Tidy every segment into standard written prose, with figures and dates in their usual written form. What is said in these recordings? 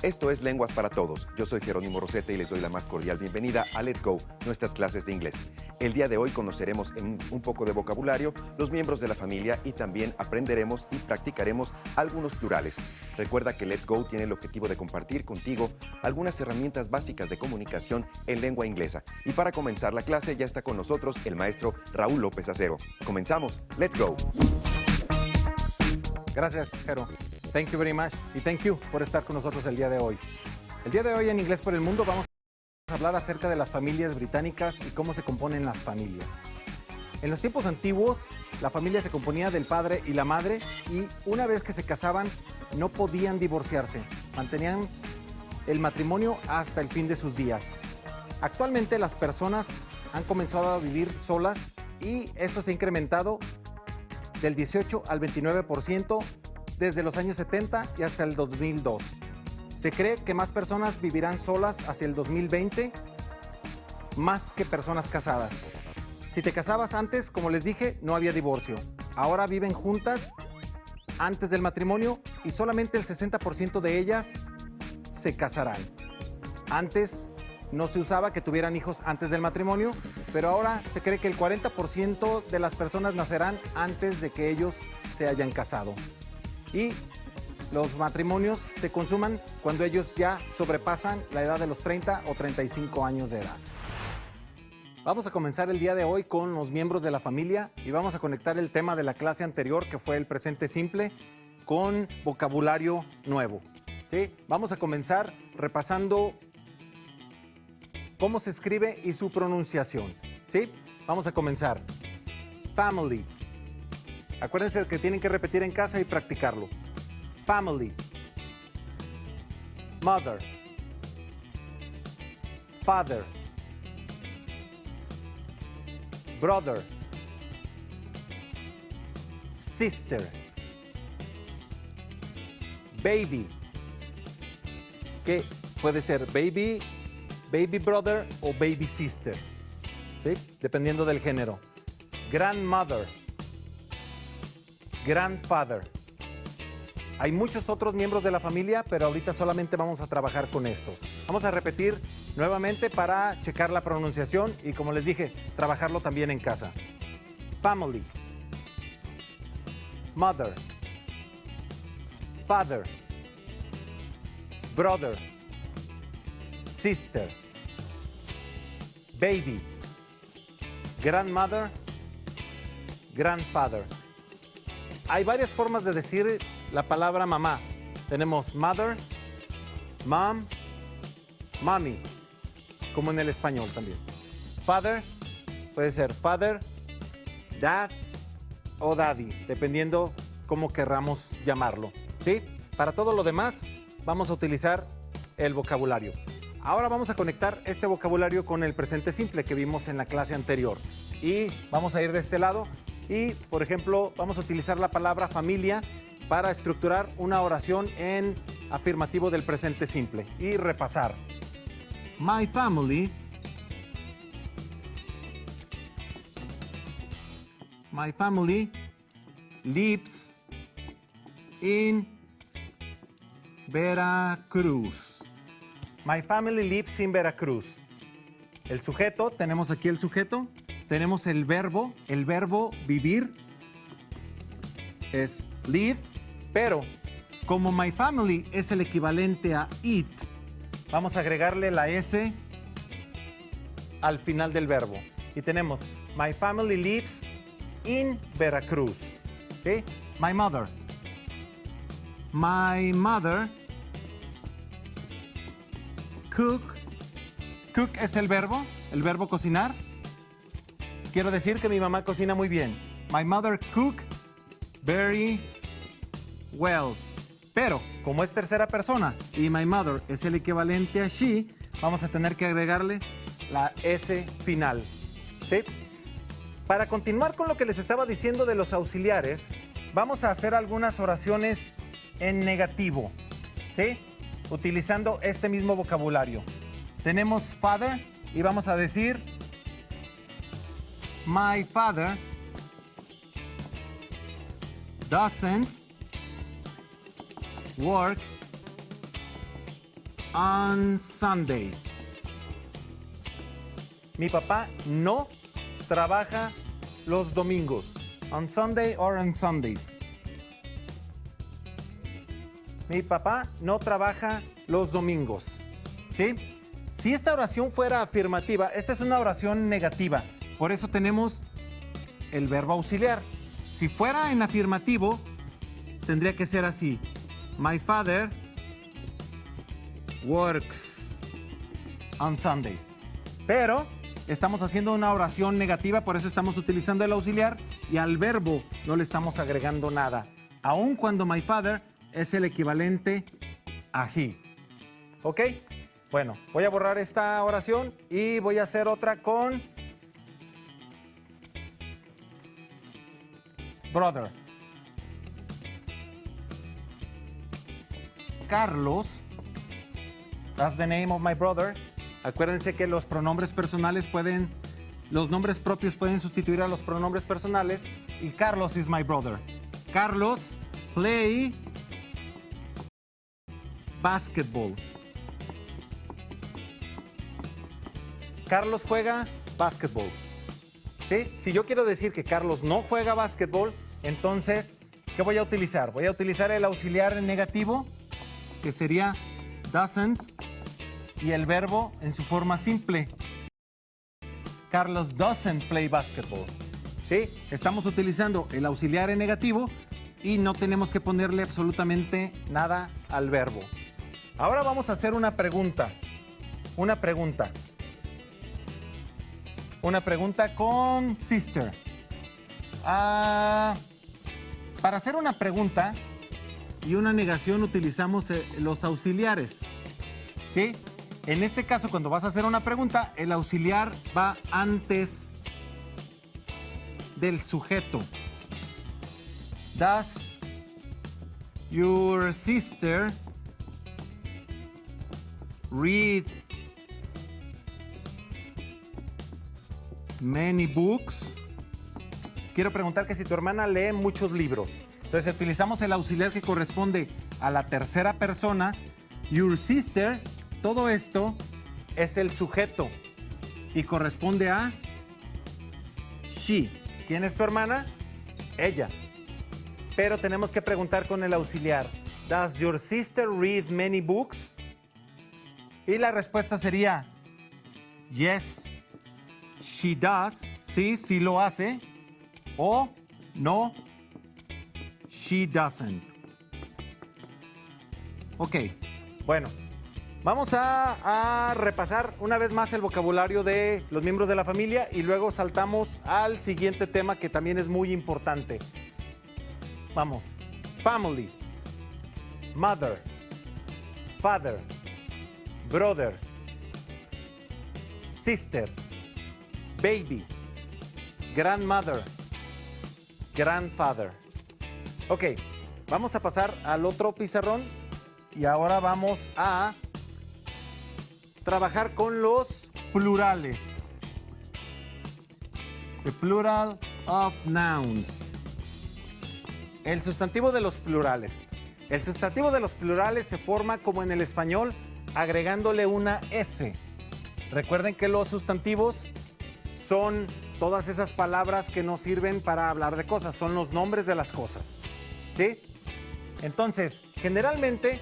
Esto es Lenguas para Todos. Yo soy Jerónimo Rosete y les doy la más cordial bienvenida a Let's Go, nuestras clases de inglés. El día de hoy conoceremos en un poco de vocabulario los miembros de la familia y también aprenderemos y practicaremos algunos plurales. Recuerda que Let's Go tiene el objetivo de compartir contigo algunas herramientas básicas de comunicación en lengua inglesa. Y para comenzar la clase ya está con nosotros el maestro Raúl López Acero. Comenzamos. Let's Go. Gracias, Jero. Thank you very much. Y thank you por estar con nosotros el día de hoy. El día de hoy en Inglés por el Mundo vamos a hablar acerca de las familias británicas y cómo se componen las familias. En los tiempos antiguos, la familia se componía del padre y la madre y una vez que se casaban no podían divorciarse. Mantenían el matrimonio hasta el fin de sus días. Actualmente las personas han comenzado a vivir solas y esto se ha incrementado del 18 al 29% desde los años 70 y hasta el 2002. Se cree que más personas vivirán solas hacia el 2020, más que personas casadas. Si te casabas antes, como les dije, no había divorcio. Ahora viven juntas antes del matrimonio y solamente el 60% de ellas se casarán. Antes no se usaba que tuvieran hijos antes del matrimonio, pero ahora se cree que el 40% de las personas nacerán antes de que ellos se hayan casado. Y los matrimonios se consuman cuando ellos ya sobrepasan la edad de los 30 o 35 años de edad. Vamos a comenzar el día de hoy con los miembros de la familia y vamos a conectar el tema de la clase anterior, que fue el presente simple, con vocabulario nuevo. ¿Sí? Vamos a comenzar repasando cómo se escribe y su pronunciación. ¿Sí? Vamos a comenzar. Family. Acuérdense que tienen que repetir en casa y practicarlo. Family. Mother. Father. Brother. Sister. Baby. Que puede ser baby, baby brother o baby sister. ¿Sí? Dependiendo del género. Grandmother. Grandfather. Hay muchos otros miembros de la familia, pero ahorita solamente vamos a trabajar con estos. Vamos a repetir nuevamente para checar la pronunciación y, como les dije, trabajarlo también en casa. Family. Mother. Father. Brother. Sister. Baby. Grandmother. Grandfather. Hay varias formas de decir la palabra mamá. Tenemos mother, mom, mommy, como en el español también. Father, puede ser father, dad o daddy, dependiendo cómo querramos llamarlo. ¿Sí? Para todo lo demás, vamos a utilizar el vocabulario. Ahora vamos a conectar este vocabulario con el presente simple que vimos en la clase anterior. Y vamos a ir de este lado. Y, por ejemplo, vamos a utilizar la palabra familia para estructurar una oración en afirmativo del presente simple y repasar. My family lives in Veracruz. My family lives in Veracruz. El sujeto, tenemos aquí el sujeto. Tenemos el verbo vivir es live, pero como my family es el equivalente a it, vamos a agregarle la S al final del verbo. Y tenemos my family lives in Veracruz. ¿Okay? My mother. My mother cook. Cook es el verbo cocinar. Quiero decir que mi mamá cocina muy bien. My mother cook very well. Pero, como es tercera persona y my mother es el equivalente a she, vamos a tener que agregarle la S final. ¿Sí? Para continuar con lo que les estaba diciendo de los auxiliares, vamos a hacer algunas oraciones en negativo. ¿Sí? Utilizando este mismo vocabulario. Tenemos father y vamos a decir my father doesn't work on Sunday. Mi papá no trabaja los domingos. On Sunday or on Sundays. Mi papá no trabaja los domingos. ¿Sí? Si esta oración fuera afirmativa, esta es una oración negativa. Por eso tenemos el verbo auxiliar. Si fuera en afirmativo, tendría que ser así. My father works on Sunday. Pero estamos haciendo una oración negativa, por eso estamos utilizando el auxiliar y al verbo no le estamos agregando nada. Aun cuando my father es el equivalente a he. ¿Ok? Bueno, voy a borrar esta oración y voy a hacer otra con brother. Carlos, that's the name of my brother. Acuérdense que los pronombres personales los nombres propios pueden sustituir a los pronombres personales y Carlos is my brother. Carlos plays basketball. Carlos juega basketball. ¿Sí? Si yo quiero decir que Carlos no juega basketball, entonces, ¿qué voy a utilizar? Voy a utilizar el auxiliar negativo, que sería doesn't, y el verbo en su forma simple. Carlos doesn't play basketball. ¿Sí? Estamos utilizando el auxiliar en negativo y no tenemos que ponerle absolutamente nada al verbo. Ahora vamos a hacer una pregunta. Una pregunta con sister. Para hacer una pregunta y una negación utilizamos los auxiliares. ¿Sí? En este caso, cuando vas a hacer una pregunta, el auxiliar va antes del sujeto. Does your sister read many books? Quiero preguntar que si tu hermana lee muchos libros. Entonces utilizamos el auxiliar que corresponde a la tercera persona. Your sister, todo esto es el sujeto y corresponde a she. ¿Quién es tu hermana? Ella. Pero tenemos que preguntar con el auxiliar. Does your sister read many books? Y la respuesta sería yes, she does. Sí, sí lo hace. O no, she doesn't. Ok, bueno, vamos a repasar una vez más el vocabulario de los miembros de la familia y luego saltamos al siguiente tema que también es muy importante. Vamos, family, mother, father, brother, sister, baby, grandmother, grandfather. Ok, vamos a pasar al otro pizarrón y ahora vamos a trabajar con los plurales. The plural of nouns. El sustantivo de los plurales. El sustantivo de los plurales se forma como en el español, agregándole una S. Recuerden que los sustantivos son todas esas palabras que nos sirven para hablar de cosas, son los nombres de las cosas. ¿Sí? Entonces, generalmente,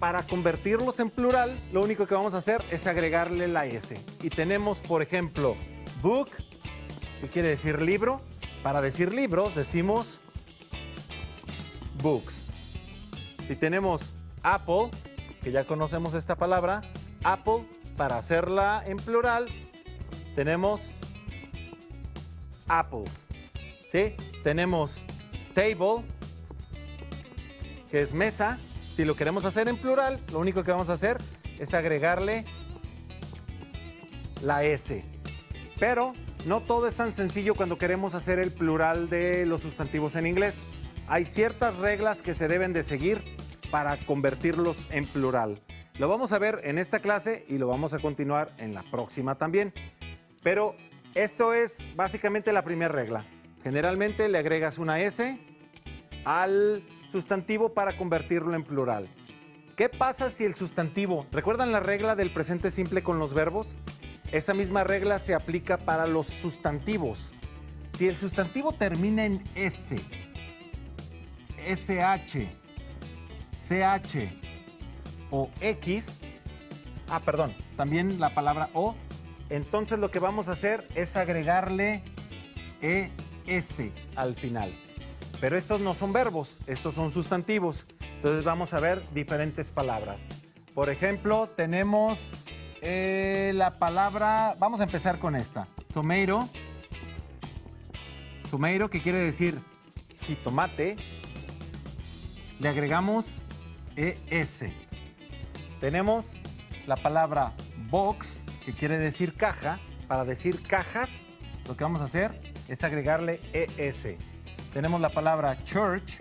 para convertirlos en plural, lo único que vamos a hacer es agregarle la S. Y tenemos, por ejemplo, book, que quiere decir libro. Para decir libros, decimos books. Si tenemos apple, que ya conocemos esta palabra, apple, para hacerla en plural, tenemos apples. ¿Sí? Tenemos table, que es mesa. Si lo queremos hacer en plural, lo único que vamos a hacer es agregarle la S. Pero no todo es tan sencillo cuando queremos hacer el plural de los sustantivos en inglés. Hay ciertas reglas que se deben de seguir para convertirlos en plural. Lo vamos a ver en esta clase y lo vamos a continuar en la próxima también. Pero esto es básicamente la primera regla. Generalmente le agregas una S al sustantivo para convertirlo en plural. ¿Qué pasa si el sustantivo, ¿recuerdan la regla del presente simple con los verbos? Esa misma regla se aplica para los sustantivos. Si el sustantivo termina en S, SH, CH o X, también la palabra O, entonces lo que vamos a hacer es agregarle ES al final. Pero estos no son verbos, estos son sustantivos. Entonces vamos a ver diferentes palabras. Por ejemplo, tenemos la palabra, vamos a empezar con esta, tomato. Tomato, que quiere decir jitomate, le agregamos ES. Tenemos la palabra box, que quiere decir caja. Para decir cajas, lo que vamos a hacer es agregarle ES. Tenemos la palabra church,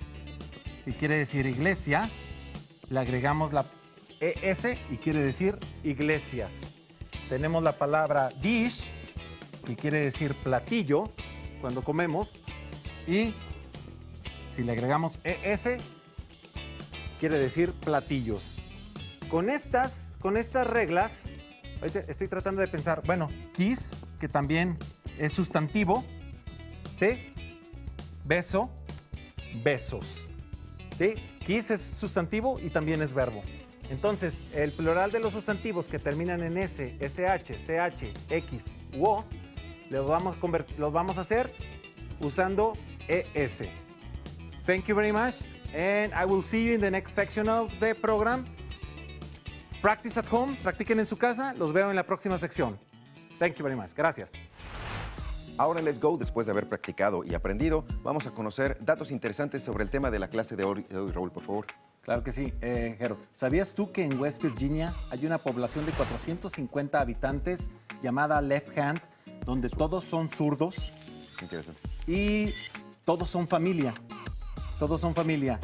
que quiere decir iglesia. Le agregamos la ES y quiere decir iglesias. Tenemos la palabra dish, que quiere decir platillo cuando comemos. Y si le agregamos ES, quiere decir platillos. Con estas reglas, ahorita estoy tratando de pensar, bueno, kiss, que también es sustantivo, ¿sí? Beso, besos, ¿sí? Kiss es sustantivo y también es verbo. Entonces, el plural de los sustantivos que terminan en S, SH, CH, X u O, los vamos a hacer usando ES. Thank you very much, and I will see you in the next section of the program. Practice at home, practiquen en su casa, los veo en la próxima sección. Thank you very much, gracias. Ahora en Let's Go, después de haber practicado y aprendido, vamos a conocer datos interesantes sobre el tema de la clase de hoy. Raúl, por favor. Claro que sí, Jero. ¿Sabías tú que en West Virginia hay una población de 450 habitantes llamada Left Hand, donde todos son zurdos? Interesante. Y todos son familia. Todos son familia.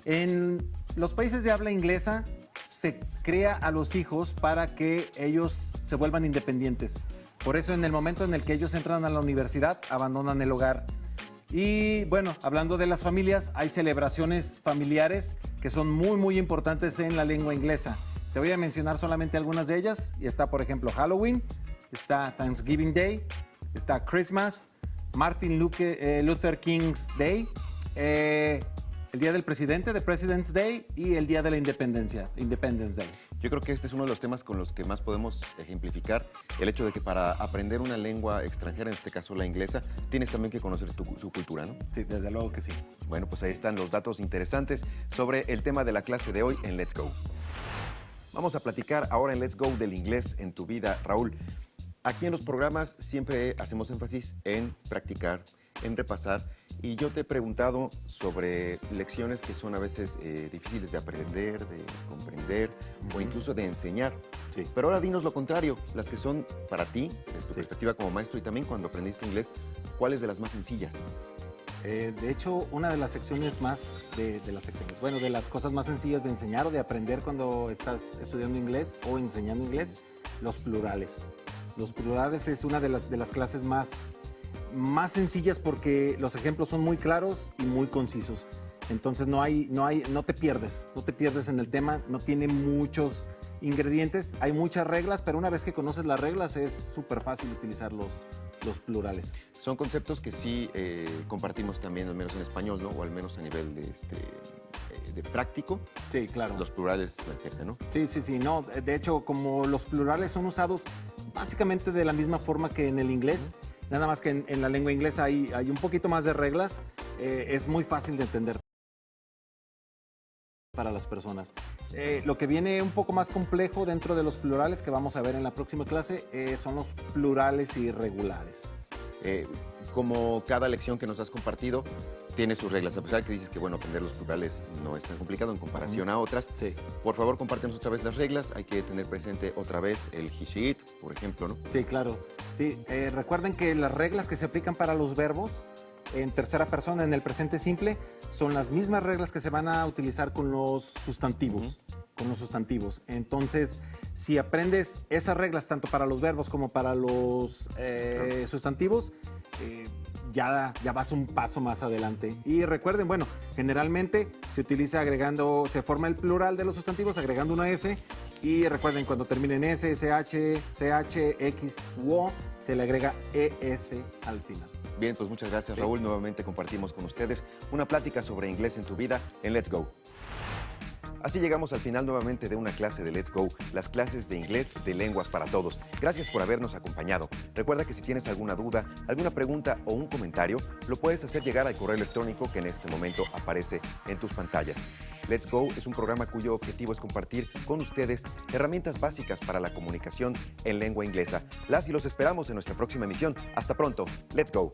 En los países de habla inglesa se cría a los hijos para que ellos se vuelvan independientes. Por eso en el momento en el que ellos entran a la universidad, abandonan el hogar. Y bueno, hablando de las familias, hay celebraciones familiares que son muy importantes en la lengua inglesa. Te voy a mencionar solamente algunas de ellas. Y está, por ejemplo, Halloween, está Thanksgiving Day, está Christmas, Martin Luther King's Day, el Día del Presidente, The President's Day, y el Día de la Independencia, Independence Day. Yo creo que este es uno de los temas con los que más podemos ejemplificar el hecho de que para aprender una lengua extranjera, en este caso la inglesa, tienes también que conocer su cultura, ¿no? Sí, desde luego que sí. Bueno, pues ahí están los datos interesantes sobre el tema de la clase de hoy en Let's Go. Vamos a platicar ahora en Let's Go del inglés en tu vida, Raúl. Aquí en los programas siempre hacemos énfasis en practicar, en repasar, y yo te he preguntado sobre lecciones que son a veces difíciles de aprender, de comprender o incluso de enseñar. Sí. Pero ahora dinos lo contrario, las que son para ti, desde tu perspectiva como maestro y también cuando aprendiste inglés, ¿cuáles de las más sencillas? De hecho, una de las secciones más, de las cosas más sencillas de enseñar o de aprender cuando estás estudiando inglés o enseñando inglés, los plurales. Los plurales es una de las clases más sencillas porque los ejemplos son muy claros y muy concisos. Entonces no te pierdes en el tema, no tiene muchos ingredientes, hay muchas reglas, pero una vez que conoces las reglas es súper fácil utilizar los plurales. Son conceptos que sí compartimos también, al menos en español, ¿no? O al menos a nivel de práctico. Sí, claro. Los plurales, perfecto, ¿no? Sí, no. De hecho, como los plurales son usados básicamente de la misma forma que en el inglés, nada más que en la lengua inglesa hay un poquito más de reglas, es muy fácil de entender para las personas. Lo que viene un poco más complejo dentro de los plurales que vamos a ver en la próxima clase son los plurales irregulares. Como cada lección que nos has compartido tiene sus reglas, a pesar de que dices que bueno, aprender los plurales no es tan complicado en comparación a otras. Sí. Por favor, compártenos otra vez las reglas. Hay que tener presente otra vez el he, she, it, por ejemplo, ¿no? Sí, claro. Sí, recuerden que las reglas que se aplican para los verbos en tercera persona, en el presente simple, son las mismas reglas que se van a utilizar con los sustantivos. Entonces, si aprendes esas reglas tanto para los verbos como para los sustantivos, ya vas un paso más adelante. Y recuerden, bueno, generalmente se utiliza se forma el plural de los sustantivos agregando una S. Y recuerden, cuando terminen S, SH, CH, X u O, se le agrega ES al final. Bien, pues muchas gracias, Raúl. Nuevamente compartimos con ustedes una plática sobre inglés en tu vida en Let's Go. Así llegamos al final nuevamente de una clase de Let's Go, las clases de inglés de Lenguas para Todos. Gracias por habernos acompañado. Recuerda que si tienes alguna duda, alguna pregunta o un comentario, lo puedes hacer llegar al correo electrónico que en este momento aparece en tus pantallas. Let's Go es un programa cuyo objetivo es compartir con ustedes herramientas básicas para la comunicación en lengua inglesa. Las y los esperamos en nuestra próxima emisión. Hasta pronto. Let's Go.